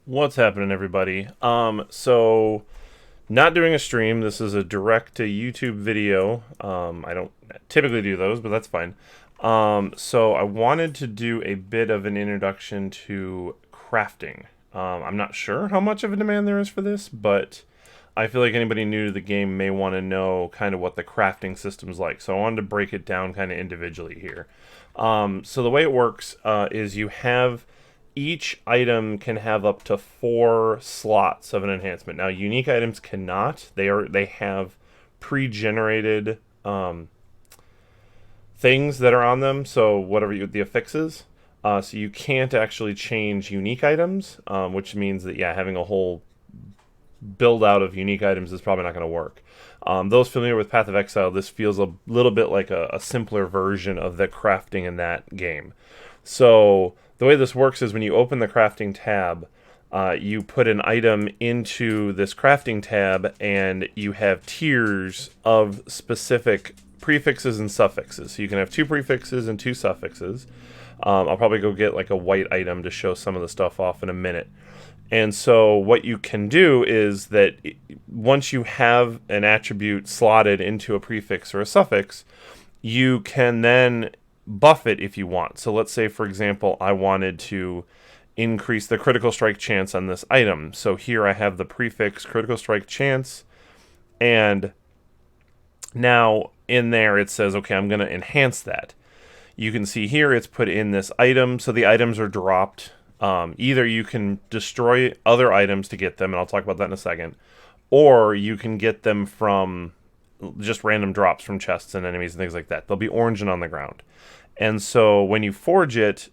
What's happening, everybody? So not doing a stream. This is a direct to YouTube video. I don't typically do those, but that's fine. So I wanted to do a bit of an introduction to crafting. I'm not sure how much of a demand there is for this, but I feel like anybody new to the game may want to know kind of what the crafting system's like. So I wanted to break it down kind of individually here. So the way it works is you have each item can have up to 4 slots of an enhancement. Now, unique items cannot. They have pre-generated things that are on them. So whatever the affixes. So you can't actually change unique items, which means that having a whole build out of unique items is probably not going to work. Those familiar with Path of Exile, this feels a little bit like a simpler version of the crafting in that game. So the way this works is when you open the crafting tab, you put an item into this crafting tab, and you have tiers of specific prefixes and suffixes. So you can have 2 prefixes and 2 suffixes. I'll probably go get like a white item to show some of the stuff off in a minute. And so what you can do is that once you have an attribute slotted into a prefix or a suffix, you can then buff it if you want. So let's say, for example, I wanted to increase the critical strike chance on this item. So here I have the prefix critical strike chance, and now in there it says, okay, I'm going to enhance that. You can see here it's put in this item, so the items are dropped. Either you can destroy other items to get them, and I'll talk about that in a second, or you can get them from just random drops from chests and enemies and things like that. They'll be orange and on the ground. And so when you forge it,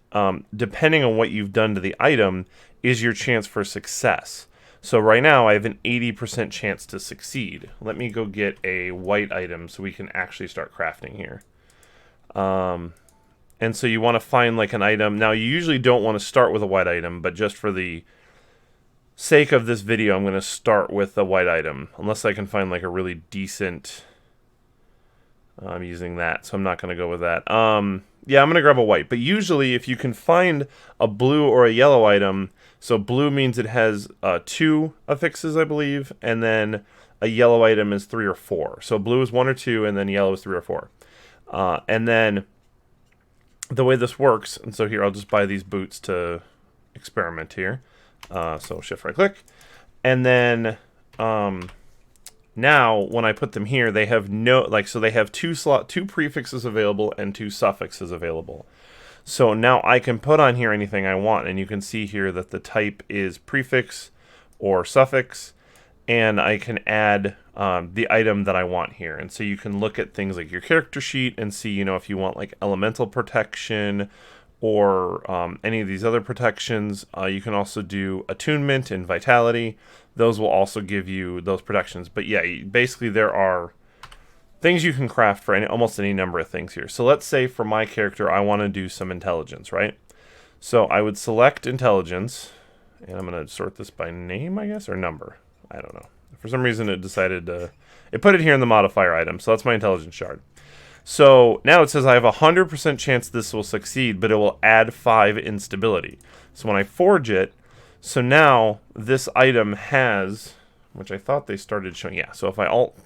depending on what you've done to the item, is your chance for success. So right now I have an 80% chance to succeed. Let me go get a white item so we can actually start crafting here. And so you want to find like an item. Now you usually don't want to start with a white item, but just for the sake of this video, I'm going to start with a white item. Unless I can find like a really decent... I'm using that, so I'm not going to go with that. Yeah, I'm going to grab a white. But usually if you can find a blue or a yellow item, so blue means it has 2 affixes, I believe, and then a yellow item is 3 or 4. So blue is 1 or 2, and then yellow is 3 or 4. And then the way this works, and so here I'll just buy these boots to experiment here. So shift right click, and then now when I put them here, they have so they have 2 prefixes available and 2 suffixes available. So now I can put on here anything I want, and you can see here that the type is prefix or suffix, and I can add the item that I want here. And so you can look at things like your character sheet and see, if you want like elemental protection or any of these other protections. You can also do attunement and vitality. Those will also give you those protections. But yeah, basically there are things you can craft for almost any number of things here. So let's say for my character, I want to do some intelligence, right? So I would select intelligence, and I'm going to sort this by name, I guess, or number. I don't know. For some reason, it decided to... It put it here in the modifier item, so that's my intelligence shard. So now it says I have a 100% chance this will succeed, but it will add 5 instability. So when I forge it, so now this item has... Which I thought they started showing... Yeah, so if I alt...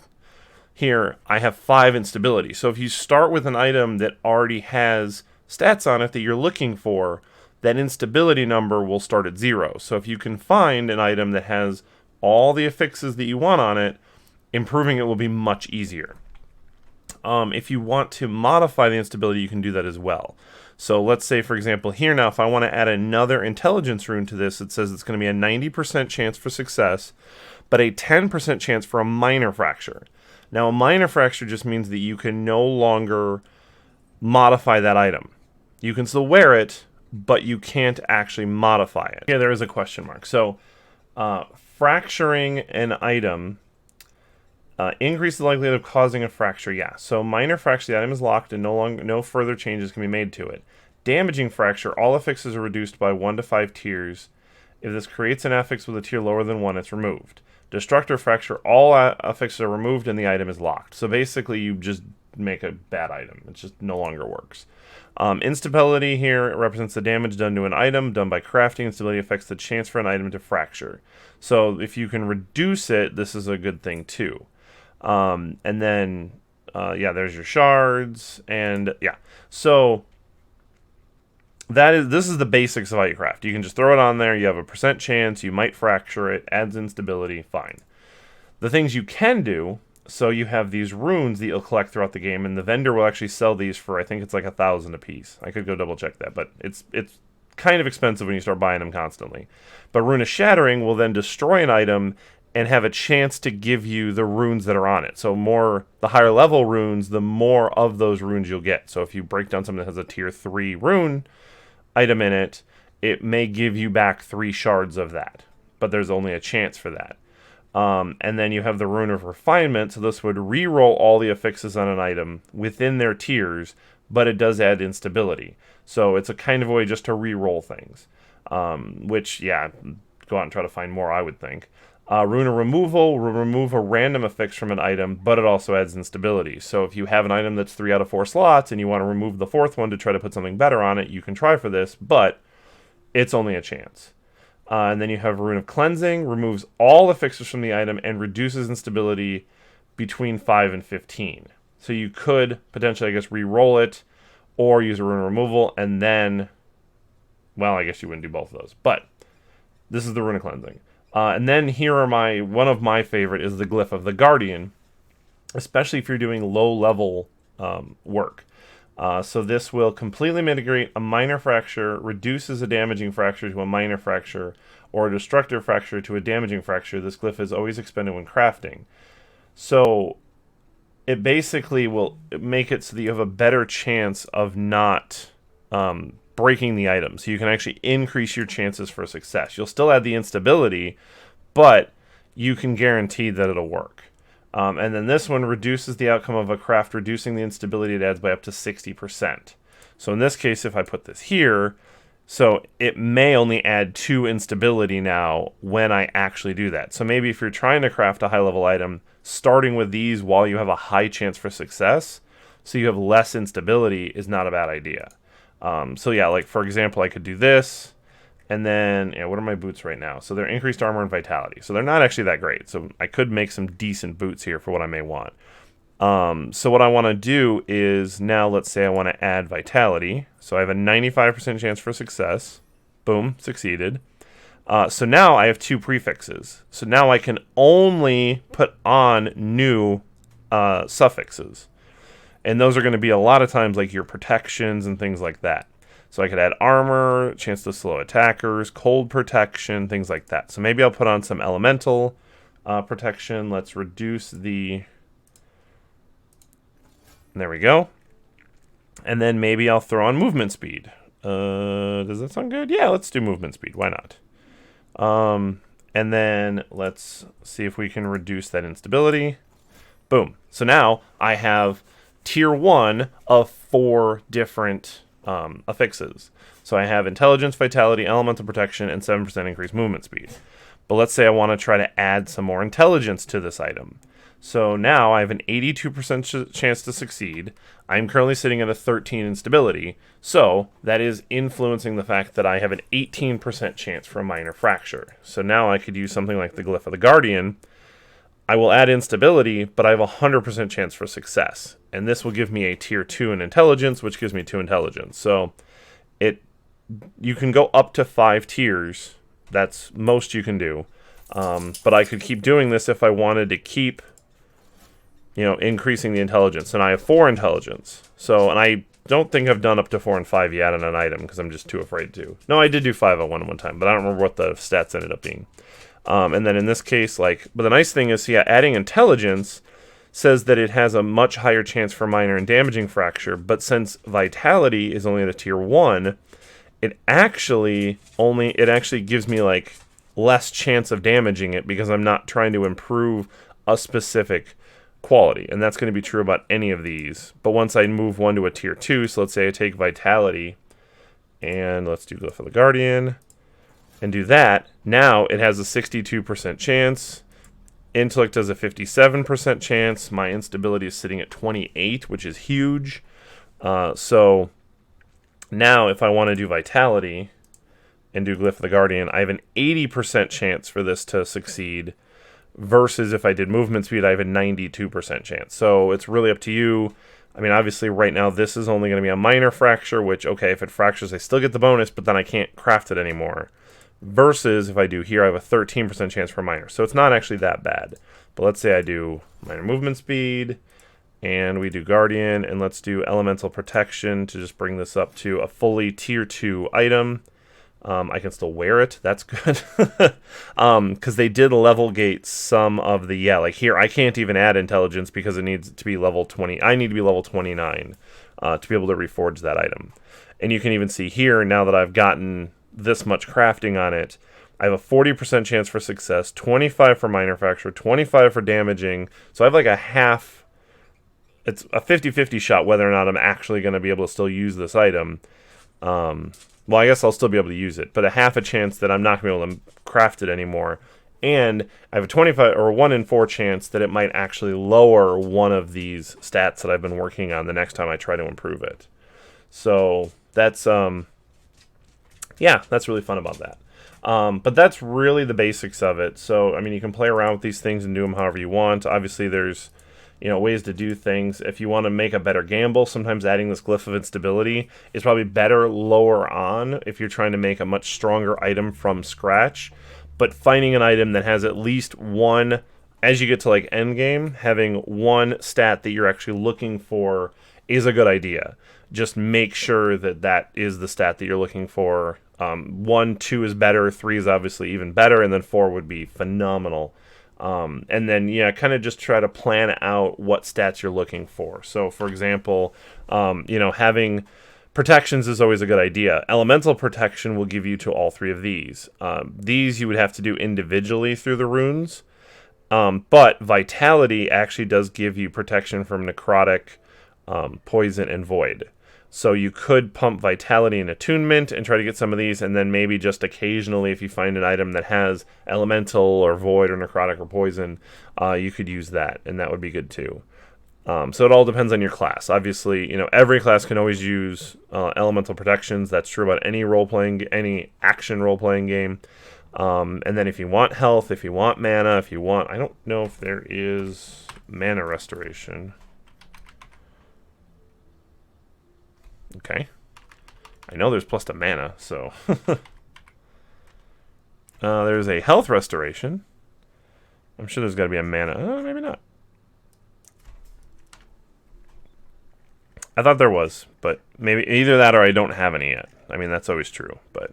Here, I have 5 instability. So if you start with an item that already has stats on it that you're looking for, that instability number will start at 0. So if you can find an item that has all the affixes that you want on it, improving it will be much easier. If you want to modify the instability, you can do that as well. So let's say, for example, here now, if I want to add another intelligence rune to this, it says it's going to be a 90% chance for success, but a 10% chance for a minor fracture. Now, a minor fracture just means that you can no longer modify that item. You can still wear it, but you can't actually modify it. Yeah, there is a question mark. So, fracturing an item increases the likelihood of causing a fracture. Yeah, so minor fracture, the item is locked and no further changes can be made to it. Damaging fracture, all affixes are reduced by 1 to 5 tiers. If this creates an affix with a tier lower than 1, it's removed. Destructor fracture, all affixes are removed and the item is locked. So basically you just make a bad item. It just no longer works. Instability here represents the damage done to an item done by crafting. Instability affects the chance for an item to fracture. So if you can reduce it, this is a good thing too. And then, yeah, there's your shards, and yeah. So this is the basics of how you craft. You can just throw it on there. You have a % chance. You might fracture it. Adds instability. Fine. The things you can do. So you have these runes that you'll collect throughout the game, and the vendor will actually sell these for, I think it's like 1,000 a piece. I could go double check that, but it's kind of expensive when you start buying them constantly. But Rune of Shattering will then destroy an item and have a chance to give you the runes that are on it. So the higher level runes, the more of those runes you'll get. So if you break down something that has a tier 3 rune item in it, it may give you back 3 shards of that. But there's only a chance for that. And then you have the Rune of Refinement, so this would re-roll all the affixes on an item within their tiers, but it does add instability. So it's a kind of a way just to re-roll things, which, yeah, go out and try to find more, I would think. Rune of Removal will remove a random affix from an item, but it also adds instability. So if you have an item that's 3 out of 4 slots, and you want to remove the 4th one to try to put something better on it, you can try for this, but it's only a chance. And then you have Rune of Cleansing, removes all the fixes from the item and reduces instability between 5 and 15. So you could potentially, I guess, re-roll it or use a Rune of Removal, and then, well, I guess you wouldn't do both of those. But this is the Rune of Cleansing. And then here are one of my favorite is the Glyph of the Guardian, especially if you're doing low-level work. So this will completely mitigate a minor fracture, reduces a damaging fracture to a minor fracture, or a destructive fracture to a damaging fracture. This glyph is always expended when crafting. So it basically will make it so that you have a better chance of not breaking the item. So you can actually increase your chances for success. You'll still add the instability, but you can guarantee that it'll work. And then this one reduces the outcome of a craft, reducing the instability it adds by up to 60%. So in this case, if I put this here, so it may only add 2 instability now when I actually do that. So maybe if you're trying to craft a high-level item, starting with these while you have a high chance for success, so you have less instability, is not a bad idea. So yeah, like for example, I could do this. And then, what are my boots right now? So they're increased armor and vitality. So they're not actually that great. So I could make some decent boots here for what I may want. So what I want to do is now, let's say I want to add vitality. So I have a 95% chance for success. Boom, succeeded. So now I have 2 prefixes. So now I can only put on new suffixes. And those are going to be a lot of times like your protections and things like that. So I could add armor, chance to slow attackers, cold protection, things like that. So maybe I'll put on some elemental protection. Let's reduce the... There we go. And then maybe I'll throw on movement speed. Does that sound good? Yeah, let's do movement speed. Why not? And then let's see if we can reduce that instability. Boom. So now I have tier 1 of 4 different... affixes. So I have intelligence, vitality, elemental protection, and 7% increased movement speed. But let's say I want to try to add some more intelligence to this item. So now I have an 82% chance to succeed. I'm currently sitting at a 13 instability. So that is influencing the fact that I have an 18% chance for a minor fracture. So now I could use something like the Glyph of the Guardian. I will add instability, but I have a 100% chance for success. And this will give me a tier 2 in intelligence, which gives me 2 intelligence. So you can go up to 5 tiers. That's most you can do. But I could keep doing this if I wanted to keep, increasing the intelligence. And I have 4 intelligence. So, and I don't think I've done up to 4 and 5 yet on an item because I'm just too afraid to. No, I did do 5 at one time, but I don't remember what the stats ended up being. And then in this case, but the nice thing is, yeah, adding intelligence says that it has a much higher chance for minor and damaging fracture, but since vitality is only at a tier 1, it actually gives me less chance of damaging it because I'm not trying to improve a specific quality. And that's going to be true about any of these. But once I move one to a tier 2, so let's say I take vitality and let's do Glyph of the Guardian and do that, now it has a 62% chance. Intellect has a 57% chance. My instability is sitting at 28, which is huge. So now if I want to do Vitality and do Glyph of the Guardian, I have an 80% chance for this to succeed, versus if I did movement speed, I have a 92% chance. So it's really up to you. I mean, obviously right now this is only going to be a minor fracture, which, okay, if it fractures, I still get the bonus, but then I can't craft it anymore. Versus if I do here, I have a 13% chance for minor. So it's not actually that bad. But let's say I do minor movement speed, and we do Guardian, and let's do Elemental Protection to just bring this up to a fully Tier 2 item. I can still wear it. That's good. Because they did level gate some of the... Yeah, like here, I can't even add Intelligence because it needs to be level 20. I need to be level 29 to be able to reforge that item. And you can even see here, now that I've gotten this much crafting on it, I have a 40% chance for success, 25 for minor fracture, 25 for damaging. So I have like a half... It's a 50-50 shot whether or not I'm actually going to be able to still use this item. Well, I guess I'll still be able to use it, but a half a chance that I'm not going to be able to craft it anymore. And I have a 25 or 1 in 4 chance that it might actually lower one of these stats that I've been working on the next time I try to improve it. So that's yeah, that's really fun about that. But that's really the basics of it. So I mean, you can play around with these things and do them however you want. Obviously, there's ways to do things. If you want to make a better gamble, sometimes adding this Glyph of Instability is probably better lower on if you're trying to make a much stronger item from scratch. But finding an item that has at least one, as you get to like endgame, having one stat that you're actually looking for is a good idea. Just make sure that that is the stat that you're looking for. 1, 2 is better, 3 is obviously even better, and then 4 would be phenomenal. And then, yeah, kind of just try to plan out what stats you're looking for. So, for example, having protections is always a good idea. Elemental protection will give you to all 3 of these. These you would have to do individually through the runes. But Vitality actually does give you protection from Necrotic, Poison, and Void. So you could pump Vitality and Attunement and try to get some of these, and then maybe just occasionally, if you find an item that has Elemental or Void or Necrotic or Poison, you could use that, and that would be good too. So it all depends on your class. Obviously, every class can always use Elemental Protections. That's true about any action role-playing game. And then if you want health, if you want mana, I don't know if there is mana restoration. Okay. I know there's plus to mana, so... there's a health restoration. I'm sure there's got to be a mana. Maybe not. I thought there was, but maybe either that or I don't have any yet. I mean, that's always true, but...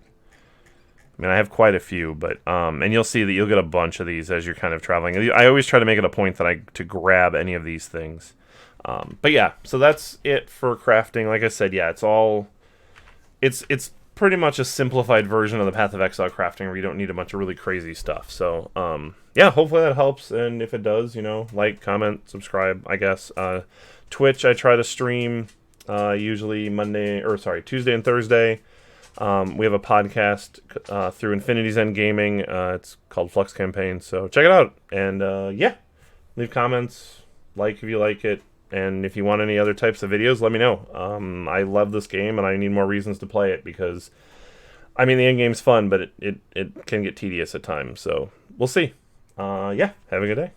I mean, I have quite a few, but... and you'll see that you'll get a bunch of these as you're kind of traveling. I always try to make it a point that to grab any of these things. But yeah, so that's it for crafting. Like I said, yeah, it's pretty much a simplified version of the Path of Exile crafting where you don't need a bunch of really crazy stuff. So, yeah, hopefully that helps. And if it does, like, comment, subscribe, I guess. Twitch, I try to stream, usually Tuesday and Thursday. We have a podcast, through Infinity's End Gaming. It's called Flux Campaign. So check it out. And, yeah, leave comments, like if you like it. And if you want any other types of videos, let me know. I love this game, and I need more reasons to play it because, I mean, the end game's fun, but it can get tedious at times. So we'll see. Yeah, have a good day.